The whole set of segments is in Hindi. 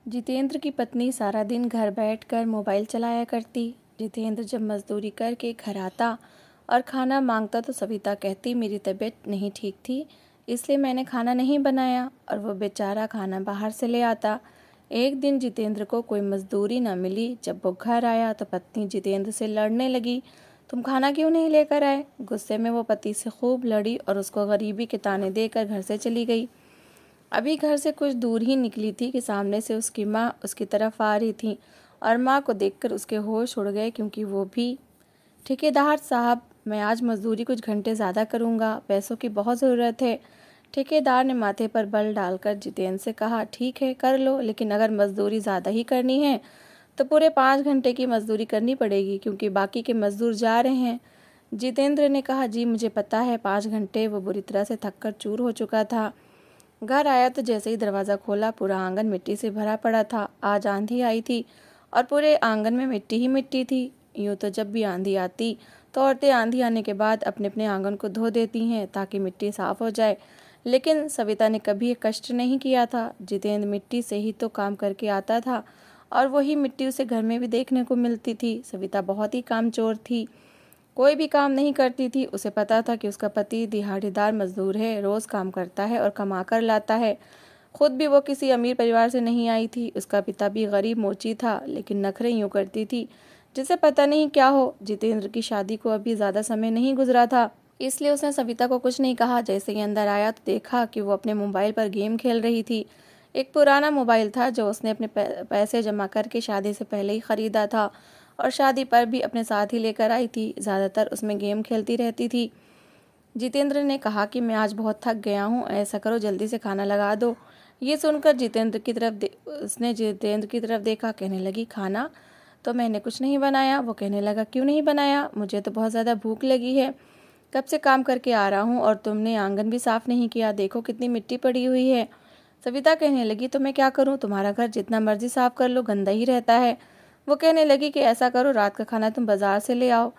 जितेंद्र की पत्नी सारा दिन घर बैठकर मोबाइल चलाया करती। जितेंद्र जब मजदूरी करके घर आता और खाना मांगता तो सविता कहती मेरी तबीयत नहीं ठीक थी, इसलिए मैंने खाना नहीं बनाया, और वो बेचारा खाना बाहर से ले आता। एक दिन जितेंद्र को कोई मजदूरी न मिली। जब वो घर आया तो पत्नी जितेंद्र से लड़ने लगी, तुम खाना क्यों नहीं लेकर आए। गुस्से में वो पति से खूब लड़ी और उसको गरीबी के ताने देकर घर से चली गई। अभी घर से कुछ दूर ही निकली थी कि सामने से उसकी माँ उसकी तरफ आ रही थी, और माँ को देखकर उसके होश उड़ गए, क्योंकि वो भी ठेकेदार साहब, मैं आज मजदूरी कुछ घंटे ज़्यादा करूँगा, पैसों की बहुत ज़रूरत है। ठेकेदार ने माथे पर बल डालकर जितेंद्र से कहा, ठीक है कर लो, लेकिन अगर मजदूरी ज़्यादा ही करनी है तो पूरे 5 घंटे की मजदूरी करनी पड़ेगी, क्योंकि बाकी के मजदूर जा रहे हैं। जितेंद्र ने कहा, जी मुझे पता है। 5 घंटे वो बुरी तरह से थक कर चूर हो चुका था। घर आया तो जैसे ही दरवाज़ा खोला, पूरा आंगन मिट्टी से भरा पड़ा था। आज आंधी आई थी और पूरे आंगन में मिट्टी ही मिट्टी थी। यूँ तो जब भी आंधी आती तो औरतें आंधी आने के बाद अपने अपने आंगन को धो देती हैं ताकि मिट्टी साफ़ हो जाए, लेकिन सविता ने कभी ये कष्ट नहीं किया था। जितेंद्र मिट्टी से ही तो काम करके आता था, और वही मिट्टी उसे घर में भी देखने को मिलती थी। सविता बहुत ही कामचोर थी, कोई भी काम नहीं करती थी। उसे पता था कि उसका पति दिहाड़ीदार मजदूर है, रोज़ काम करता है और कमा कर लाता है। खुद भी वो किसी अमीर परिवार से नहीं आई थी। उसका पिता भी गरीब मोची था, लेकिन नखरे यूँ करती थी जिसे पता नहीं क्या हो। जितेंद्र की शादी को अभी ज़्यादा समय नहीं गुजरा था, इसलिए उसने सविता को कुछ नहीं कहा। जैसे ही अंदर आया तो देखा कि वो अपने मोबाइल पर गेम खेल रही थी। एक पुराना मोबाइल था जो उसने अपने पैसे जमा करके शादी से पहले ही ख़रीदा था, और शादी पर भी अपने साथ ही लेकर आई थी। ज़्यादातर उसमें गेम खेलती रहती थी। जितेंद्र ने कहा कि मैं आज बहुत थक गया हूँ, ऐसा करो जल्दी से खाना लगा दो। ये सुनकर उसने जितेंद्र की तरफ देखा। कहने लगी, खाना तो मैंने कुछ नहीं बनाया। वो कहने लगा, क्यों नहीं बनाया, मुझे तो बहुत ज़्यादा भूख लगी है, कब से काम करके आ रहा हूँ, और तुमने आंगन भी साफ़ नहीं किया, देखो कितनी मिट्टी पड़ी हुई है। सविता कहने लगी, तो मैं क्या करूँ, तुम्हारा घर जितना मर्जी साफ़ कर लो गंदा ही रहता है। वो कहने लगी कि ऐसा करो, रात का खाना तुम बाज़ार से ले आओ।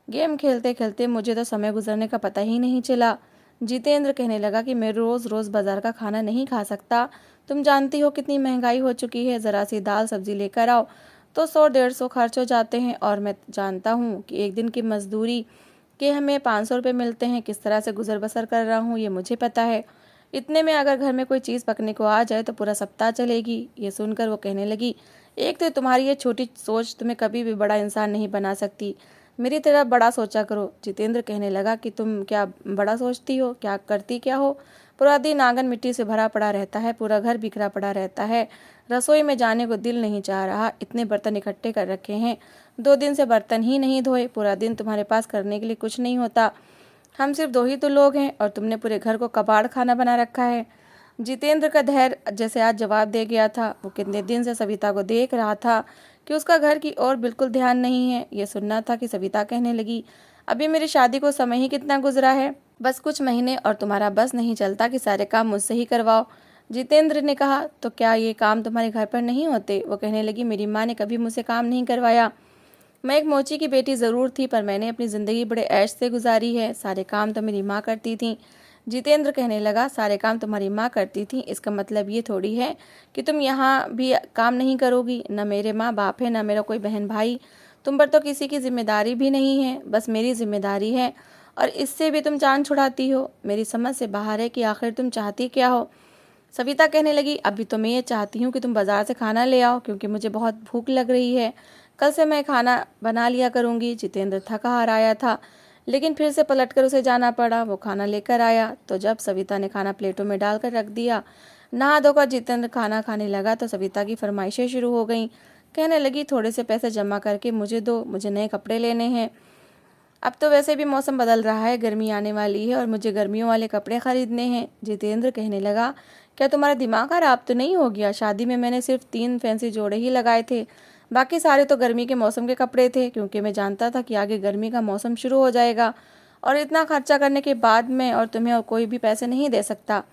गेम खेलते खेलते मुझे तो समय गुजरने का पता ही नहीं चला। जितेंद्र कहने लगा कि मैं रोज़ रोज़ बाज़ार का खाना नहीं खा सकता। तुम जानती हो कितनी महंगाई हो चुकी है, ज़रा सी दाल सब्ज़ी लेकर आओ तो 100-150 खर्च हो जाते हैं, और मैं जानता हूँ कि एक दिन की मजदूरी के हमें 500 रुपये मिलते हैं। किस तरह से गुजर बसर कर रहा हूँ ये मुझे पता है। इतने में अगर घर में कोई चीज़ पकने को आ जाए तो पूरा सप्ताह चलेगी। ये सुनकर वो कहने लगी, एक तो तुम्हारी ये छोटी सोच तुम्हें कभी भी बड़ा इंसान नहीं बना सकती, मेरी तरह बड़ा सोचा करो। जितेंद्र कहने लगा कि तुम क्या बड़ा सोचती हो, क्या करती क्या हो। पूरा दिन आंगन मिट्टी से भरा पड़ा रहता है, पूरा घर बिखरा पड़ा रहता है, रसोई में जाने को दिल नहीं चाह रहा। इतने बर्तन इकट्ठे कर रखे हैं, 2 दिन से बर्तन ही नहीं धोए। पूरा दिन तुम्हारे पास करने के लिए कुछ नहीं होता। हम सिर्फ 2 ही तो लोग हैं, और तुमने पूरे घर को कबाड़ खाना बना रखा है। जितेंद्र का धैर्य जैसे आज जवाब दे गया था। वो कितने दिन से सविता को देख रहा था कि उसका घर की ओर बिल्कुल ध्यान नहीं है। ये सुनना था कि सविता कहने लगी, अभी मेरी शादी को समय ही कितना गुजरा है, बस कुछ महीने, और तुम्हारा बस नहीं चलता कि सारे काम मुझसे ही करवाओ। जितेंद्र ने कहा, तो क्या ये काम तुम्हारे घर पर नहीं होते। वो कहने लगी, मेरी माँ ने कभी मुझसे काम नहीं करवाया। मैं एक मोची की बेटी ज़रूर थी, पर मैंने अपनी ज़िंदगी बड़े ऐश से गुजारी है। सारे काम तो मेरी माँ करती थी। जितेंद्र कहने लगा, सारे काम तुम्हारी माँ करती थी, इसका मतलब ये थोड़ी है कि तुम यहाँ भी काम नहीं करोगी। न मेरे माँ बाप है, न मेरा कोई बहन भाई, तुम पर तो किसी की जिम्मेदारी भी नहीं है, बस मेरी जिम्मेदारी है, और इससे भी तुम जान छुड़ाती हो। मेरी समझ से बाहर है कि आखिर तुम चाहती क्या हो। सविता कहने लगी, अभी तो मैं ये चाहती हूँ कि तुम बाज़ार से खाना ले आओ, क्योंकि मुझे बहुत भूख लग रही है, कल से मैं खाना बना लिया करूँगी। जितेंद्र थका हार आया था, लेकिन फिर से पलटकर उसे जाना पड़ा। वो खाना लेकर आया तो जब सविता ने खाना प्लेटों में डालकर रख दिया, नहा धोकर जितेंद्र खाना खाने लगा तो सविता की फरमाइशें शुरू हो गईं। कहने लगी, थोड़े से पैसे जमा करके मुझे दो, मुझे नए कपड़े लेने हैं। अब तो वैसे भी मौसम बदल रहा है, गर्मी आने वाली है, और मुझे गर्मियों वाले कपड़े खरीदने हैं। जितेंद्र कहने लगा, क्या तुम्हारा दिमाग खराब तो नहीं हो गया, शादी में मैंने सिर्फ 3 फैंसी जोड़े ही लगाए थे, बाकी सारे तो गर्मी के मौसम के कपड़े थे, क्योंकि मैं जानता था कि आगे गर्मी का मौसम शुरू हो जाएगा, और इतना खर्चा करने के बाद मैं और तुम्हें और कोई भी पैसे नहीं दे सकता।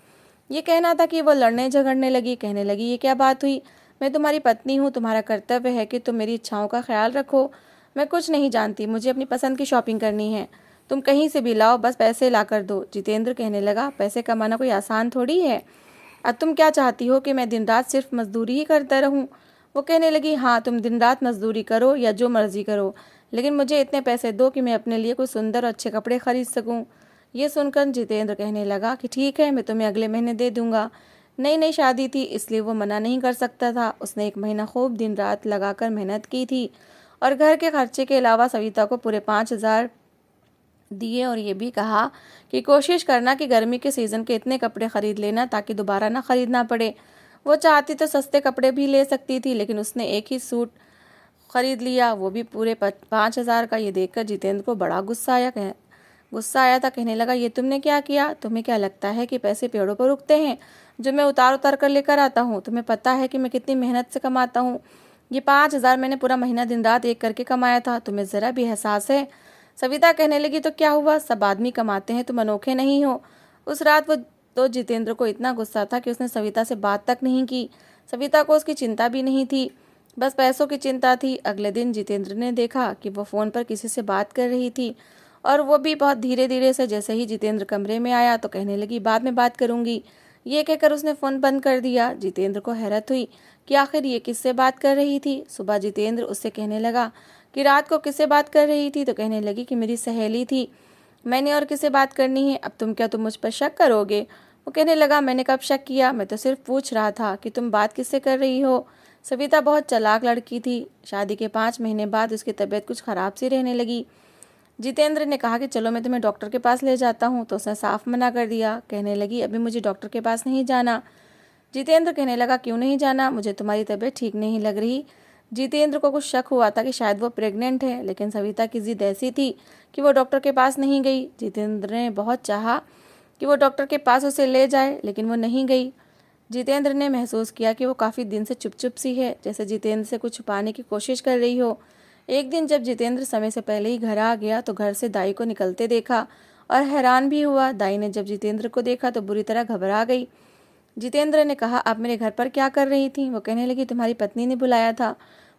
ये कहना था कि वो लड़ने झगड़ने लगी। कहने लगी, ये क्या बात हुई, मैं तुम्हारी पत्नी हूँ, तुम्हारा कर्तव्य है कि तुम मेरी इच्छाओं का ख्याल रखो। मैं कुछ नहीं जानती, मुझे अपनी पसंद की शॉपिंग करनी है, तुम कहीं से भी लाओ, बस पैसे ला कर दो। जितेंद्र कहने लगा, पैसे कमाना कोई आसान थोड़ी है, अब तुम क्या चाहती हो कि मैं दिन रात सिर्फ मजदूरी ही करता रहूं? वो कहने लगी, हाँ तुम दिन रात मजदूरी करो या जो मर्जी करो, लेकिन मुझे इतने पैसे दो कि मैं अपने लिए कुछ सुंदर और अच्छे कपड़े खरीद सकूं। ये सुनकर जितेंद्र कहने लगा कि ठीक है, मैं तुम्हें अगले महीने दे दूंगा। नई नई शादी थी, इसलिए वो मना नहीं कर सकता था। उसने 1 महीना खूब दिन रात लगाकर मेहनत की थी और घर के खर्चे के अलावा सविता को पूरे 5,000 दिए और ये भी कहा कि कोशिश करना कि गर्मी के सीज़न के इतने कपड़े खरीद लेना ताकि दोबारा ना खरीदना पड़े। वो चाहती तो सस्ते कपड़े भी ले सकती थी, लेकिन उसने एक ही सूट खरीद लिया, वो भी पूरे 5,000 का। ये देखकर जितेंद्र को बड़ा गुस्सा आया था। कहने लगा, ये तुमने क्या किया? तुम्हें क्या लगता है कि पैसे पेड़ों पर उगते हैं जो मैं उतार उतार कर लेकर आता हूँ? तुम्हें पता है कि मैं कितनी मेहनत से कमाता हूँ? ये 5,000 मैंने पूरा महीना दिन रात एक करके कमाया था। तुम्हें ज़रा भी एहसास है? सविता कहने लगी, तो क्या हुआ, सब आदमी कमाते हैं, तुम अनोखे नहीं हो। उस रात वो तो जितेंद्र को इतना गुस्सा था कि उसने सविता से बात तक नहीं की। सविता को उसकी चिंता भी नहीं थी, बस पैसों की चिंता थी। अगले दिन जितेंद्र ने देखा कि वो फ़ोन पर किसी से बात कर रही थी, और वो भी बहुत धीरे धीरे से। जैसे ही जितेंद्र कमरे में आया तो कहने लगी, बाद में बात करूंगी। ये कहकर उसने फ़ोन बंद कर दिया। जितेंद्र को हैरत हुई कि आखिर ये किससे बात कर रही थी। सुबह जितेंद्र उससे कहने लगा कि रात को किससे बात कर रही थी, तो कहने लगी कि मेरी सहेली थी। मैंने और किससे बात करनी है? अब तुम मुझ पर शक करोगे? वो कहने लगा, मैंने कब शक किया, मैं तो सिर्फ पूछ रहा था कि तुम बात किससे कर रही हो। सविता बहुत चालाक लड़की थी। शादी के 5 महीने बाद उसकी तबीयत कुछ ख़राब सी रहने लगी। जितेंद्र ने कहा कि चलो मैं तुम्हें डॉक्टर के पास ले जाता हूँ, तो उसने साफ मना कर दिया। कहने लगी, अभी मुझे डॉक्टर के पास नहीं जाना। जितेंद्र कहने लगा, क्यों नहीं जाना? मुझे तुम्हारी तबीयत ठीक नहीं लग रही। जितेंद्र को कुछ शक हुआ था कि शायद वो प्रेग्नेंट है, लेकिन सविता की जिद ऐसी थी कि वो डॉक्टर के पास नहीं गई। जितेंद्र ने बहुत चाहा कि वो डॉक्टर के पास उसे ले जाए, लेकिन वो नहीं गई। जितेंद्र ने महसूस किया कि वो काफ़ी दिन से चुप चुप सी है, जैसे जितेंद्र से कुछ छुपाने की कोशिश कर रही हो। एक दिन जब जितेंद्र समय से पहले ही घर आ गया तो घर से दाई को निकलते देखा और हैरान भी हुआ। दाई ने जब जितेंद्र को देखा तो बुरी तरह घबरा गई। जितेंद्र ने कहा, आप मेरे घर पर क्या कर रही थी? वो कहने लगी, तुम्हारी पत्नी ने बुलाया था।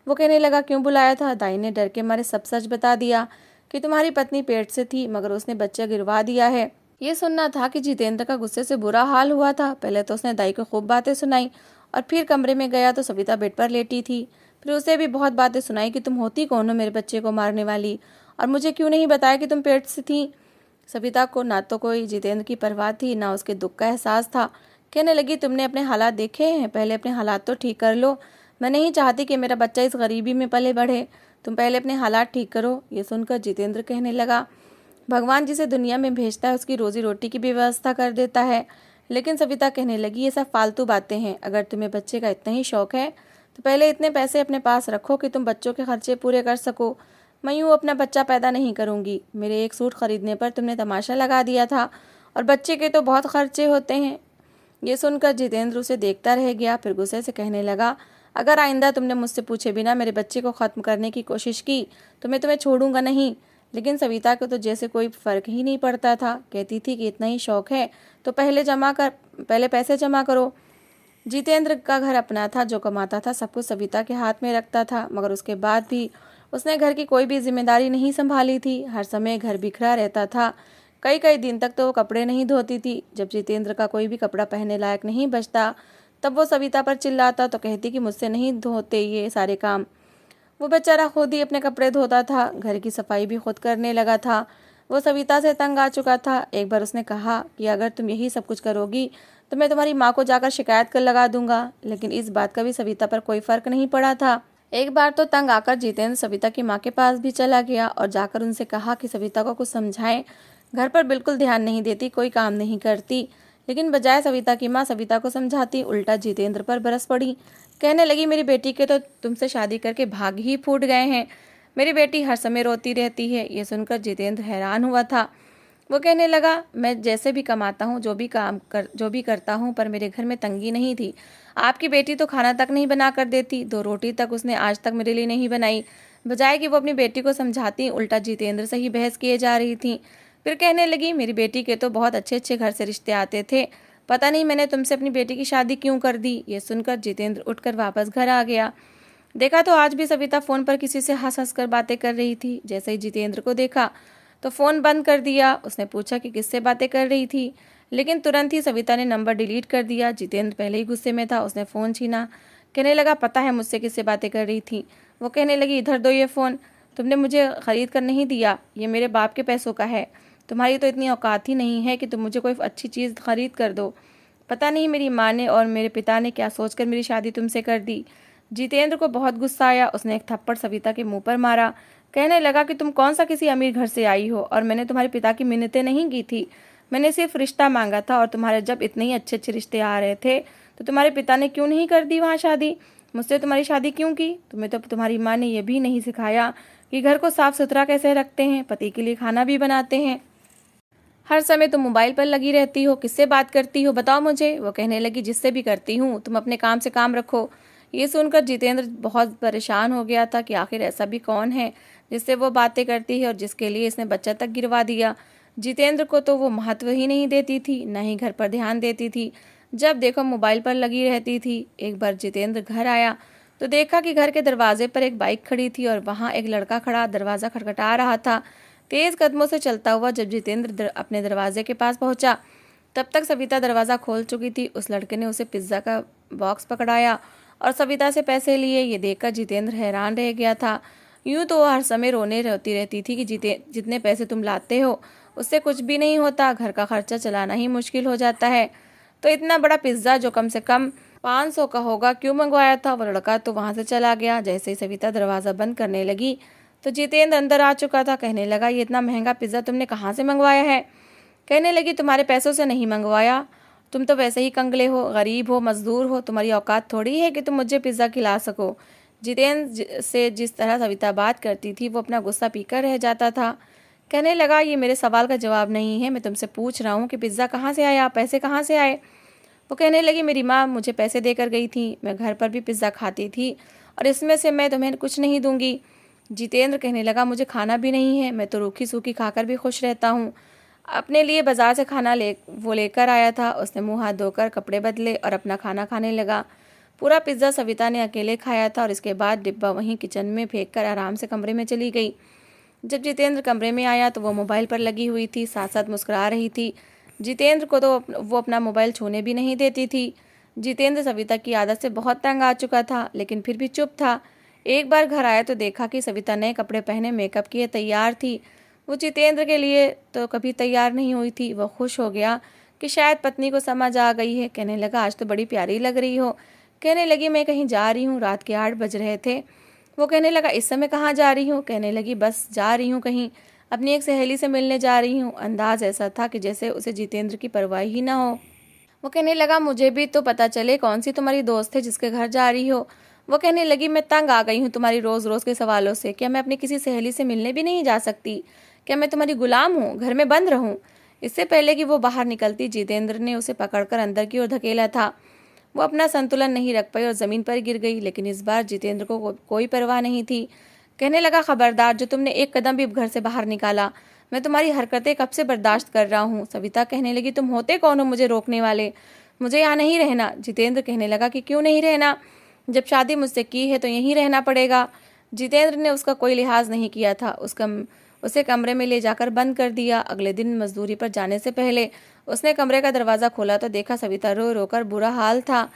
वो कहने लगा, क्यों बुलाया था? दाई ने डर के मारे सब सच बता दिया कि तुम्हारी पत्नी पेट से थी, मगर उसने बच्चा गिरवा दिया है। ये सुनना था कि जितेंद्र का गुस्से से बुरा हाल हुआ था। पहले तो उसने दाई को खूब बातें सुनाई और फिर कमरे में गया तो सविता बेड पर लेटी थी। फिर उसे भी बहुत बातें सुनाई कि तुम होती कौन हो मेरे बच्चे को मारने वाली, और मुझे क्यों नहीं बताया कि तुम पेट से थी। सविता को ना तो कोई जितेंद्र की परवाह थी, ना उसके दुख का एहसास था। कहने लगी, तुमने अपने हालात देखे हैं? पहले अपने हालात तो ठीक कर लो। मैं नहीं चाहती कि मेरा बच्चा इस गरीबी में पले बढ़े। तुम पहले अपने हालात ठीक करो। ये सुनकर जितेंद्र कहने लगा, भगवान जिसे दुनिया में भेजता है उसकी रोजी रोटी की भी व्यवस्था कर देता है। लेकिन सविता कहने लगी, ये सब फालतू बातें हैं। अगर तुम्हें बच्चे का इतना ही शौक है तो पहले इतने पैसे अपने पास रखो कि तुम बच्चों के खर्चे पूरे कर सको। मैं यूँ अपना बच्चा पैदा नहीं करूँगी। मेरे एक सूट खरीदने पर तुमने तमाशा लगा दिया था, और बच्चे के तो बहुत खर्चे होते हैं। ये सुनकर जितेंद्र उसे देखता रह गया। फिर गुस्से से कहने लगा, अगर आइंदा तुमने मुझसे पूछे बिना मेरे बच्चे को ख़त्म करने की कोशिश की तो मैं तुम्हें छोड़ूंगा नहीं। लेकिन सविता को तो जैसे कोई फ़र्क ही नहीं पड़ता था। कहती थी कि इतना ही शौक है तो पहले पैसे जमा करो। जितेंद्र का घर अपना था, जो कमाता था सब कुछ सविता के हाथ में रखता था, मगर उसके बाद भी उसने घर की कोई भी जिम्मेदारी नहीं संभाली थी। हर समय घर बिखरा रहता था। कई कई दिन तक तो वो कपड़े नहीं धोती थी। जब जितेंद्र का कोई भी कपड़ा पहनने लायक नहीं बचता तब वो सविता पर चिल्लाता तो कहती कि मुझसे नहीं धोते ये सारे काम। वो बेचारा खुद ही अपने कपड़े धोता था, घर की सफाई भी खुद करने लगा था। वो सविता से तंग आ चुका था। एक बार उसने कहा कि अगर तुम यही सब कुछ करोगी तो मैं तुम्हारी माँ को जाकर शिकायत कर लगा दूंगा। लेकिन इस बात का भी सविता पर कोई फर्क नहीं पड़ा था। एक बार तो तंग आकर जितेंद्र सविता की माँ के पास भी चला गया और जाकर उनसे कहा कि सविता को कुछ समझाएं। घर पर बिल्कुल ध्यान नहीं देती, कोई काम नहीं करती। लेकिन बजाय सविता की माँ सविता को समझाती, उल्टा जितेंद्र पर बरस पड़ी। कहने लगी, मेरी बेटी के तो तुमसे शादी करके भाग ही फूट गए हैं। मेरी बेटी हर समय रोती रहती है। ये सुनकर जितेंद्र हैरान हुआ था। वो कहने लगा, मैं जैसे भी कमाता हूँ, जो भी करता हूँ, पर मेरे घर में तंगी नहीं थी। आपकी बेटी तो खाना तक नहीं बना कर देती, 2 रोटी तक उसने आज तक मेरे लिए नहीं बनाई। बजाय कि वो अपनी बेटी को समझाती, उल्टा जितेंद्र से ही बहस किए जा रही थी। फिर कहने लगी, मेरी बेटी के तो बहुत अच्छे अच्छे घर से रिश्ते आते थे, पता नहीं मैंने तुमसे अपनी बेटी की शादी क्यों कर दी। ये सुनकर जितेंद्र उठकर वापस घर आ गया। देखा तो आज भी सविता फ़ोन पर किसी से हंस हंस कर बातें कर रही थी। जैसे ही जितेंद्र को देखा तो फ़ोन बंद कर दिया। उसने पूछा कि किससे बातें कर रही थी। लेकिन तुरंत ही सविता ने नंबर डिलीट कर दिया। जितेंद्र पहले ही गुस्से में था, उसने फ़ोन छीना। कहने लगा, पता है मुझसे किससे बातें कर रही थी? वो कहने लगी, इधर दो ये फ़ोन, तुमने मुझे ख़रीद कर नहीं दिया, ये मेरे बाप के पैसों का है। तुम्हारी तो इतनी औकात ही नहीं है कि तुम मुझे कोई अच्छी चीज़ ख़रीद कर दो। पता नहीं मेरी माँ ने और मेरे पिता ने क्या सोचकर मेरी शादी तुमसे कर दी। जितेंद्र को बहुत गुस्सा आया, उसने एक थप्पड़ सविता के मुंह पर मारा। कहने लगा कि तुम कौन सा किसी अमीर घर से आई हो, और मैंने तुम्हारे पिता की मिन्नतें नहीं की थी, मैंने सिर्फ रिश्ता मांगा था। और तुम्हारे जब इतने ही अच्छे अच्छे रिश्ते आ रहे थे तो तुम्हारे पिता ने क्यों नहीं कर दी वहाँ शादी? मुझसे तुम्हारी शादी क्यों की? तुम्हें तो तुम्हारी माँ ने यह भी नहीं सिखाया कि घर को साफ सुथरा कैसे रखते हैं, पति के लिए खाना भी बनाते हैं। हर समय तुम मोबाइल पर लगी रहती हो, किससे बात करती हो बताओ मुझे? वो कहने लगी, जिससे भी करती हूँ, तुम अपने काम से काम रखो। ये सुनकर जितेंद्र बहुत परेशान हो गया था कि आखिर ऐसा भी कौन है जिससे वो बातें करती है और जिसके लिए इसने बच्चा तक गिरवा दिया। जितेंद्र को तो वो महत्व ही नहीं देती थी, न ही घर पर ध्यान देती थी, जब देखो मोबाइल पर लगी रहती थी। एक बार जितेंद्र घर आया तो देखा कि घर के दरवाजे पर एक बाइक खड़ी थी और वहाँ एक लड़का खड़ा दरवाज़ा खटखटा रहा था। तेज कदमों से चलता हुआ जब जितेंद्र अपने दरवाजे के पास पहुंचा, तब तक सविता दरवाज़ा खोल चुकी थी। उस लड़के ने उसे पिज्ज़ा का बॉक्स पकड़ाया और सविता से पैसे लिए। ये देखकर जितेंद्र हैरान रह गया था। यूं तो वो हर समय रोने रोती रहती थी कि जितने पैसे तुम लाते हो उससे कुछ भी नहीं होता, घर का खर्चा चलाना ही मुश्किल हो जाता है, तो इतना बड़ा पिज्ज़ा जो कम से कम 500 का होगा क्यों मंगवाया था? वो लड़का तो वहाँ से चला गया। जैसे ही सविता दरवाज़ा बंद करने लगी तो जितेंद्र अंदर आ चुका था। कहने लगा, ये इतना महंगा पिज़्ज़ा तुमने कहाँ से मंगवाया है? कहने लगी, तुम्हारे पैसों से नहीं मंगवाया, तुम तो वैसे ही कंगले हो, गरीब हो, मजदूर हो, तुम्हारी औकात थोड़ी है कि तुम मुझे पिज़्ज़ा खिला सको। जितेंद्र से जिस तरह सविता बात करती थी वो अपना गुस्सा पीकर रह जाता था। कहने लगा, ये मेरे सवाल का जवाब नहीं है, मैं तुमसे पूछ रहा हूँ कि पिज़्ज़ा कहाँ से आया, पैसे कहाँ से आए? वो कहने लगी, मेरी माँ मुझे पैसे देकर गई थी, मैं घर पर भी पिज़्ज़ा खाती थी और इसमें से मैं तुम्हें कुछ नहीं दूंगी। जितेंद्र कहने लगा, मुझे खाना भी नहीं है, मैं तो रूखी सूखी खाकर भी खुश रहता हूँ। अपने लिए बाजार से खाना वो लेकर आया था। उसने मुंह हाथ धोकर कपड़े बदले और अपना खाना खाने लगा। पूरा पिज़्ज़ा सविता ने अकेले खाया था और इसके बाद डिब्बा वहीं किचन में फेंक कर आराम से कमरे में चली गई। जब जितेंद्र कमरे में आया तो वो मोबाइल पर लगी हुई थी, साथ साथ मुस्कुरा रही थी। जितेंद्र को तो वो अपना मोबाइल छूने भी नहीं देती थी। जितेंद्र सविता की आदत से बहुत तंग आ चुका था, लेकिन फिर भी चुप था। एक बार घर आया तो देखा कि सविता नए कपड़े पहने मेकअप किए तैयार थी। वो जितेंद्र के लिए तो कभी तैयार नहीं हुई थी। वो खुश हो गया कि शायद पत्नी को समझ आ गई है। कहने लगा, आज तो बड़ी प्यारी लग रही हो। कहने लगी, मैं कहीं जा रही हूँ, रात के 8 बज रहे थे। वो कहने लगा, इस समय कहाँ जा रही हूँ? कहने लगी, बस जा रही हूँ कहीं, अपनी एक सहेली से मिलने जा रही हूँ। अंदाज ऐसा था कि जैसे उसे जितेंद्र की परवाह ही ना हो। वो कहने लगा, मुझे भी तो पता चले कौन सी तुम्हारी दोस्त है जिसके घर जा रही हो। वो कहने लगी, मैं तंग आ गई हूँ तुम्हारी रोज़ रोज़ के सवालों से। क्या मैं अपनी किसी सहेली से मिलने भी नहीं जा सकती? क्या मैं तुम्हारी गुलाम हूँ, घर में बंद रहूँ? इससे पहले कि वो बाहर निकलती, जितेंद्र ने उसे पकड़कर अंदर की ओर धकेला था। वो अपना संतुलन नहीं रख पाई और ज़मीन पर गिर गई। लेकिन इस बार जितेंद्र को कोई परवाह नहीं थी। कहने लगा, खबरदार, जो तुमने एक कदम भी घर से बाहर निकाला, मैं तुम्हारी हरकतें कब से बर्दाश्त कर रहा हूँ। सविता कहने लगी, तुम होते कौन हो मुझे रोकने वाले? मुझे यहाँ नहीं रहना। जितेंद्र कहने लगा कि क्यों नहीं रहना, जब शादी मुझसे की है तो यहीं रहना पड़ेगा। जितेंद्र ने उसका कोई लिहाज नहीं किया था। उसे कमरे में ले जाकर बंद कर दिया। अगले दिन मजदूरी पर जाने से पहले उसने कमरे का दरवाज़ा खोला तो देखा सविता रो रो कर बुरा हाल था।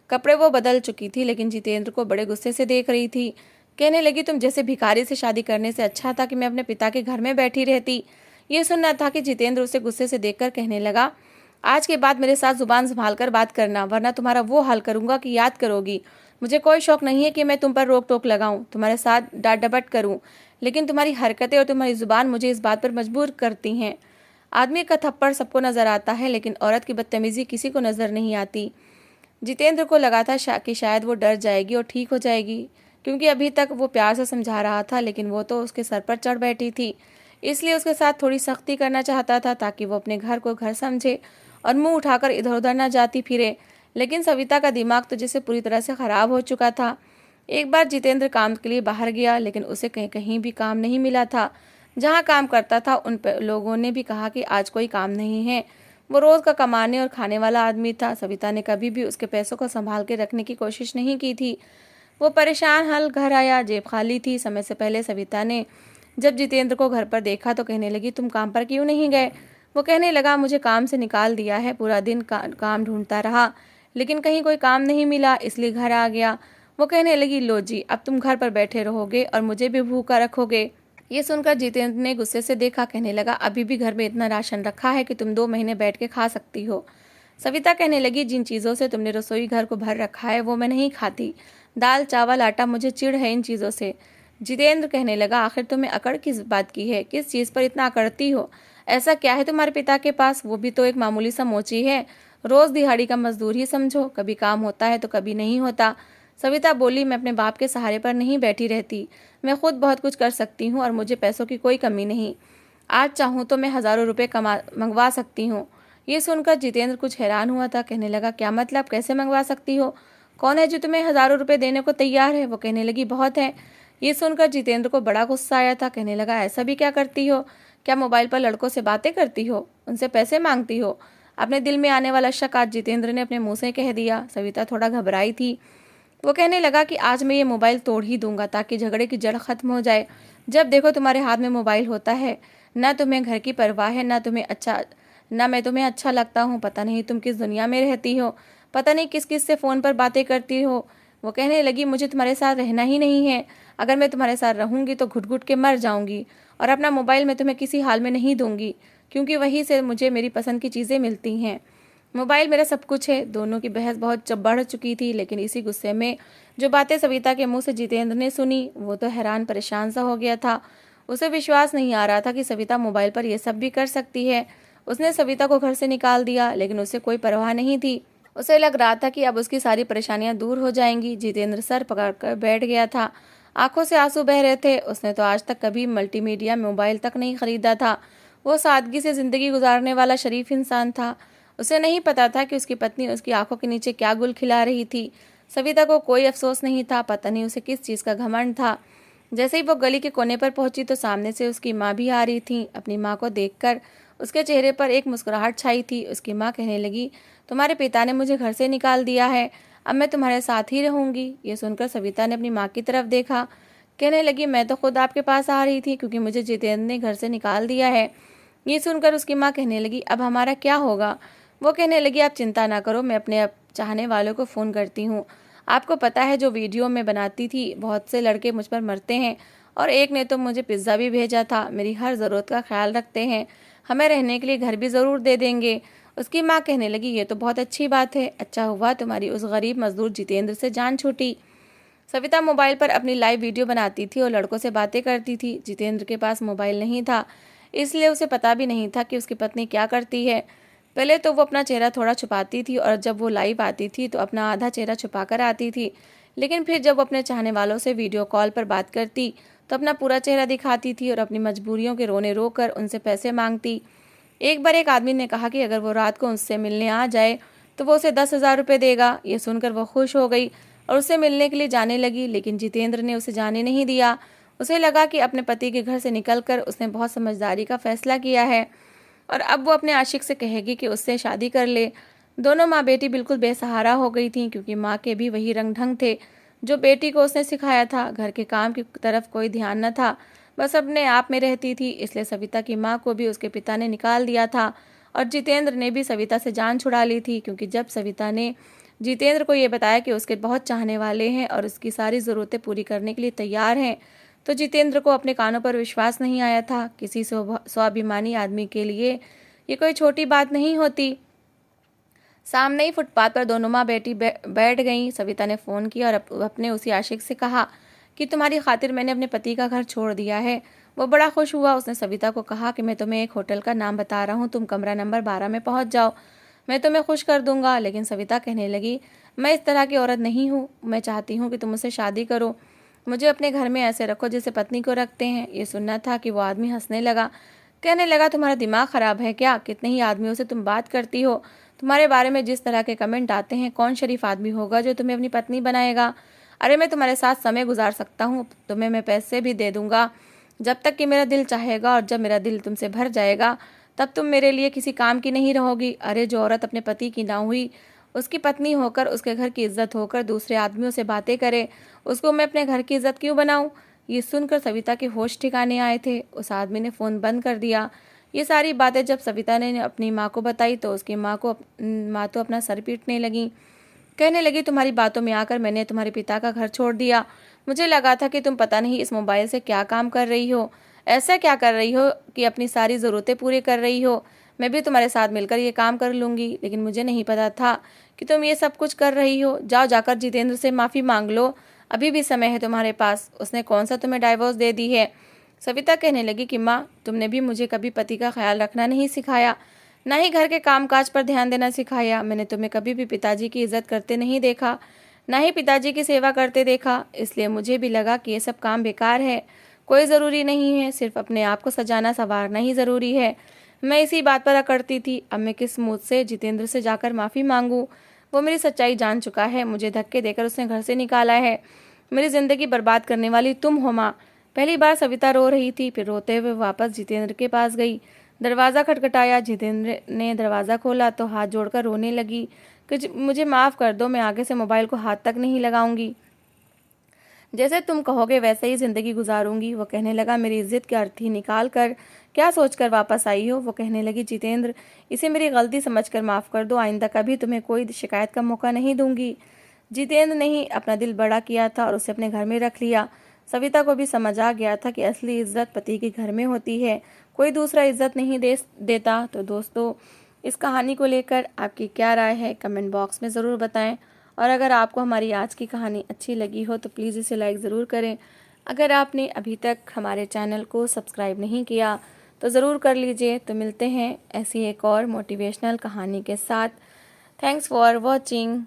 कपड़े वो बदल चुकी थी, लेकिन जितेंद्र को बड़े गुस्से से देख रही थी। कहने लगी, तुम जैसे भिखारी से शादी करने से अच्छा था कि मैं अपने पिता के घर में बैठी रहती। ये सुनना था कि जितेंद्र उसे गुस्से से देखकर कहने लगा, आज के बाद मेरे साथ जुबान संभाल कर बात करना, वरना तुम्हारा वो हाल करूंगा कि याद करोगी। मुझे कोई शौक नहीं है कि मैं तुम पर रोक टोक लगाऊं, तुम्हारे साथ डांट डपट करूं, लेकिन तुम्हारी हरकतें और तुम्हारी जुबान मुझे इस बात पर मजबूर करती हैं। आदमी का थप्पड़ सबको नजर आता है, लेकिन औरत की बदतमीजी किसी को नजर नहीं आती। जितेंद्र को लगा था कि शायद वो डर जाएगी और ठीक हो जाएगी, क्योंकि अभी तक वो प्यार से समझा रहा था, लेकिन वो तो उसके सर पर चढ़ बैठी थी। इसलिए उसके साथ थोड़ी सख्ती करना चाहता था ताकि वो अपने घर को घर समझे और मुंह उठाकर इधर उधर ना जाती फिरे। लेकिन सविता का दिमाग तो जैसे पूरी तरह से खराब हो चुका था। एक बार जितेंद्र काम के लिए बाहर गया, लेकिन उसे कहीं कहीं भी काम नहीं मिला था। जहाँ काम करता था उन लोगों ने भी कहा कि आज कोई काम नहीं है। वो रोज़ का कमाने और खाने वाला आदमी था। सविता ने कभी भी उसके पैसों को संभाल के रखने की कोशिश नहीं की थी। वो परेशान हाल घर आया, जेब खाली थी। समय से पहले सविता ने जब जितेंद्र को घर पर देखा तो कहने लगी, तुम काम पर क्यों नहीं गए? वो कहने लगा, मुझे काम से निकाल दिया है, पूरा दिन काम ढूंढता रहा लेकिन कहीं कोई काम नहीं मिला, इसलिए घर आ गया। वो कहने लगी, लो जी, अब तुम घर पर बैठे रहोगे और मुझे भी भूखा रखोगे। ये सुनकर जितेंद्र ने गुस्से से देखा। कहने लगा, अभी भी घर में इतना राशन रखा है कि तुम 2 महीने बैठ के खा सकती हो। सविता कहने लगी, जिन चीज़ों से तुमने रसोई घर को भर रखा है वो मैं नहीं खाती। दाल चावल आटा, मुझे चिढ़ है इन चीज़ों से। जितेंद्र कहने लगा, आखिर तुम्हें अकड़ किस बात की है? किस चीज़ पर इतना अकड़ती हो? ऐसा क्या है तुम्हारे पिता के पास? वो भी तो एक मामूली सा मोची है, रोज़ दिहाड़ी का मजदूर ही समझो, कभी काम होता है तो कभी नहीं होता। सविता बोली, मैं अपने बाप के सहारे पर नहीं बैठी रहती, मैं खुद बहुत कुछ कर सकती हूँ और मुझे पैसों की कोई कमी नहीं। आज चाहूँ तो मैं हज़ारों रुपये मंगवा सकती हूँ। ये सुनकर जितेंद्र कुछ हैरान हुआ था। कहने लगा, क्या मतलब, कैसे मंगवा सकती हो? कौन है जो तुम्हें हज़ारों रुपये देने को तैयार है? वो कहने लगी, बहुत है। ये सुनकर जितेंद्र को बड़ा गुस्सा आया था। कहने लगा, ऐसा भी क्या करती हो? क्या मोबाइल पर लड़कों से बातें करती हो, उनसे पैसे मांगती हो? अपने दिल में आने वाला शक आज जितेंद्र ने अपने मुंह से कह दिया। सविता थोड़ा घबराई थी। वो कहने लगा कि आज मैं ये मोबाइल तोड़ ही दूंगा ताकि झगड़े की जड़ खत्म हो जाए। जब देखो तुम्हारे हाथ में मोबाइल होता है, ना तुम्हें घर की परवाह है, ना मैं तुम्हें अच्छा लगता हूँ। पता नहीं तुम किस दुनिया में रहती हो, पता नहीं किस किस से फ़ोन पर बातें करती हो। वो कहने लगी, मुझे तुम्हारे साथ रहना ही नहीं है। अगर मैं तुम्हारे साथ रहूँगी तो घुट घुट के मर जाऊँगी और अपना मोबाइल मैं तुम्हें किसी हाल में नहीं दूंगी, क्योंकि वहीं से मुझे मेरी पसंद की चीज़ें मिलती हैं। मोबाइल मेरा सब कुछ है। दोनों की बहस बहुत बढ़ चुकी थी, लेकिन इसी गुस्से में जो बातें सविता के मुंह से जितेंद्र ने सुनी, वो तो हैरान परेशान सा हो गया था। उसे विश्वास नहीं आ रहा था कि सविता मोबाइल पर यह सब भी कर सकती है। उसने सविता को घर से निकाल दिया, लेकिन उसे कोई परवाह नहीं थी। उसे लग रहा था कि अब उसकी सारी परेशानियां दूर हो जाएंगी। जितेंद्र सर पकड़कर बैठ गया था, आंखों से आंसू बह रहे थे। उसने तो आज तक कभी मल्टीमीडिया मोबाइल तक नहीं खरीदा था। वो सादगी से जिंदगी गुजारने वाला शरीफ इंसान था। उसे नहीं पता था कि उसकी पत्नी उसकी आंखों के नीचे क्या गुल खिला रही थी। सविता को कोई अफसोस नहीं था, पता नहीं उसे किस चीज़ का घमंड था। जैसे ही वो गली के कोने पर पहुंची तो सामने से उसकी माँ भी आ रही थी। अपनी माँ को देखकर उसके चेहरे पर एक मुस्कुराहट छाई थी। उसकी माँ कहने लगी, तुम्हारे पिता ने मुझे घर से निकाल दिया है, अब मैं तुम्हारे साथ ही रहूंगी। ये सुनकर सविता ने अपनी माँ की तरफ देखा। कहने लगी, मैं तो खुद आपके पास आ रही थी क्योंकि मुझे जितेंद्र ने घर से निकाल दिया है। ये सुनकर उसकी माँ कहने लगी, अब हमारा क्या होगा? वो कहने लगी, आप चिंता ना करो, मैं अपने चाहने वालों को फ़ोन करती हूँ। आपको पता है जो वीडियो मैं बनाती थी, बहुत से लड़के मुझ पर मरते हैं और एक ने तो मुझे पिज़्ज़ा भी भेजा था। मेरी हर ज़रूरत का ख्याल रखते हैं, हमें रहने के लिए घर भी ज़रूर दे देंगे। उसकी माँ कहने लगी, ये तो बहुत अच्छी बात है, अच्छा हुआ तुम्हारी उस गरीब मजदूर जितेंद्र से जान छूटी। सविता मोबाइल पर अपनी लाइव वीडियो बनाती थी और लड़कों से बातें करती थी। जितेंद्र के पास मोबाइल नहीं था, इसलिए उसे पता भी नहीं था कि उसकी पत्नी क्या करती है। पहले तो वो अपना चेहरा थोड़ा छुपाती थी और जब वो लाइव आती थी तो अपना आधा चेहरा छुपा कर आती थी, लेकिन फिर जब वो अपने चाहने वालों से वीडियो कॉल पर बात करती तो अपना पूरा चेहरा दिखाती थी और अपनी मजबूरियों के रोने रो कर उनसे पैसे मांगती। एक बार एक आदमी ने कहा कि अगर वो रात को उससे मिलने आ जाए तो वो उसे 10,000 रुपये देगा। ये सुनकर वो खुश हो गई और उससे मिलने के लिए जाने लगी, लेकिन जितेंद्र ने उसे जाने नहीं दिया। उसे लगा कि अपने पति के घर से निकलकर उसने बहुत समझदारी का फैसला किया है और अब वो अपने आशिक से कहेगी कि उससे शादी कर ले। दोनों माँ बेटी बिल्कुल बेसहारा हो गई थी, क्योंकि माँ के भी वही रंग ढंग थे जो बेटी को उसने सिखाया था। घर के काम की तरफ कोई ध्यान न था, बस अपने आप में रहती थी। इसलिए सविता की माँ को भी उसके पिता ने निकाल दिया था और जितेंद्र ने भी सविता से जान छुड़ा ली थी, क्योंकि जब सविता ने जितेंद्र को ये बताया कि उसके बहुत चाहने वाले हैं और उसकी सारी ज़रूरतें पूरी करने के लिए तैयार हैं, तो जितेंद्र को अपने कानों पर विश्वास नहीं आया था। किसी स्वाभिमानी आदमी के लिए ये कोई छोटी बात नहीं होती। सामने ही फुटपाथ पर दोनों माँ बेटी बैठ गईं। सविता ने फ़ोन किया और अपने उसी आशिक से कहा कि तुम्हारी खातिर मैंने अपने पति का घर छोड़ दिया है। वो बड़ा खुश हुआ। उसने सविता को कहा कि मैं तुम्हें एक होटल का नाम बता रहा हूँ, तुम कमरा नंबर 12 में पहुँच जाओ, मैं तुम्हें खुश कर दूंगा। लेकिन सविता कहने लगी, मैं इस तरह की औरत नहीं हूँ, मैं चाहती हूँ कि तुम मुझसे शादी करो, मुझे अपने घर में ऐसे रखो जैसे पत्नी को रखते हैं। ये सुनना था कि वो आदमी हंसने लगा। कहने लगा, तुम्हारा दिमाग ख़राब है क्या? कितने ही आदमियों से तुम बात करती हो, तुम्हारे बारे में जिस तरह के कमेंट आते हैं, कौन शरीफ आदमी होगा जो तुम्हें अपनी पत्नी बनाएगा? अरे मैं तुम्हारे साथ समय गुजार सकता हूँ, तुम्हें मैं पैसे भी दे दूँगा जब तक कि मेरा दिल चाहेगा, और जब मेरा दिल तुमसे भर जाएगा तब तुम मेरे लिए किसी काम की नहीं रहोगी। अरे जो औरत अपने पति की ना हुई, उसकी पत्नी होकर, उसके घर की इज्जत होकर दूसरे आदमियों से बातें करे, उसको मैं अपने घर की इज्जत क्यों बनाऊं? ये सुनकर सविता के होश ठिकाने आए थे। उस आदमी ने फ़ोन बंद कर दिया। ये सारी बातें जब सविता ने अपनी माँ को बताई तो उसकी माँ तो अपना सर पीटने लगी। कहने लगी, तुम्हारी बातों में आकर मैंने तुम्हारे पिता का घर छोड़ दिया। मुझे लगा था कि तुम पता नहीं इस मोबाइल से क्या काम कर रही हो, ऐसा क्या कर रही हो कि अपनी सारी ज़रूरतें पूरी कर रही हो। मैं भी तुम्हारे साथ मिलकर ये काम कर लूँगी, लेकिन मुझे नहीं पता था कि तुम ये सब कुछ कर रही हो। जाओ जाकर जितेंद्र से माफ़ी मांग लो, अभी भी समय है तुम्हारे पास। उसने कौन सा तुम्हें डाइवोर्स दे दी है। सविता कहने लगी कि माँ, तुमने भी मुझे कभी पति का ख्याल रखना नहीं सिखाया, ना ही घर के कामकाज पर ध्यान देना सिखाया। मैंने तुम्हें कभी भी पिताजी की इज्जत करते नहीं देखा, ना ही पिताजी की सेवा करते देखा। इसलिए मुझे भी लगा कि ये सब काम बेकार है, कोई ज़रूरी नहीं है, सिर्फ अपने आप को सजाना संवारना ही ज़रूरी है। मैं इसी बात पर अकड़ती थी। अब मैं किस मुँह से जितेंद्र से जाकर माफ़ी मांगूँ। वो मेरी सच्चाई जान चुका है, मुझे धक्के देकर उसने घर से निकाला है। मेरी ज़िंदगी बर्बाद करने वाली तुम हो माँ। पहली बार सविता रो रही थी, फिर रोते हुए वापस जितेंद्र के पास गई। दरवाज़ा खटखटाया। जितेंद्र ने दरवाज़ा खोला तो हाथ जोड़कर रोने लगी कि मुझे माफ़ कर दो, मैं आगे से मोबाइल को हाथ तक नहीं लगाऊंगी। जैसे तुम कहोगे वैसे ही ज़िंदगी गुजारूंगी। वो कहने लगा, मेरी इज्जत के अर्थी निकाल कर क्या सोचकर वापस आई हो। वो कहने लगी, जितेंद्र, इसे मेरी गलती समझकर माफ़ कर दो, आइंदा कभी तुम्हें कोई शिकायत का मौका नहीं दूंगी। जितेंद्र ने ही अपना दिल बड़ा किया था और उसे अपने घर में रख लिया। सविता को भी समझ आ गया था कि असली इज्जत पति के घर में होती है, कोई दूसरा इज्जत नहीं देता। तो दोस्तों, इस कहानी को लेकर आपकी क्या राय है, कमेंट बॉक्स में ज़रूर बताएं। और अगर आपको हमारी आज की कहानी अच्छी लगी हो तो प्लीज़ इसे लाइक ज़रूर करें। अगर आपने अभी तक हमारे चैनल को सब्सक्राइब नहीं किया तो ज़रूर कर लीजिए। तो मिलते हैं ऐसी एक और मोटिवेशनल कहानी के साथ। Thanks for watching.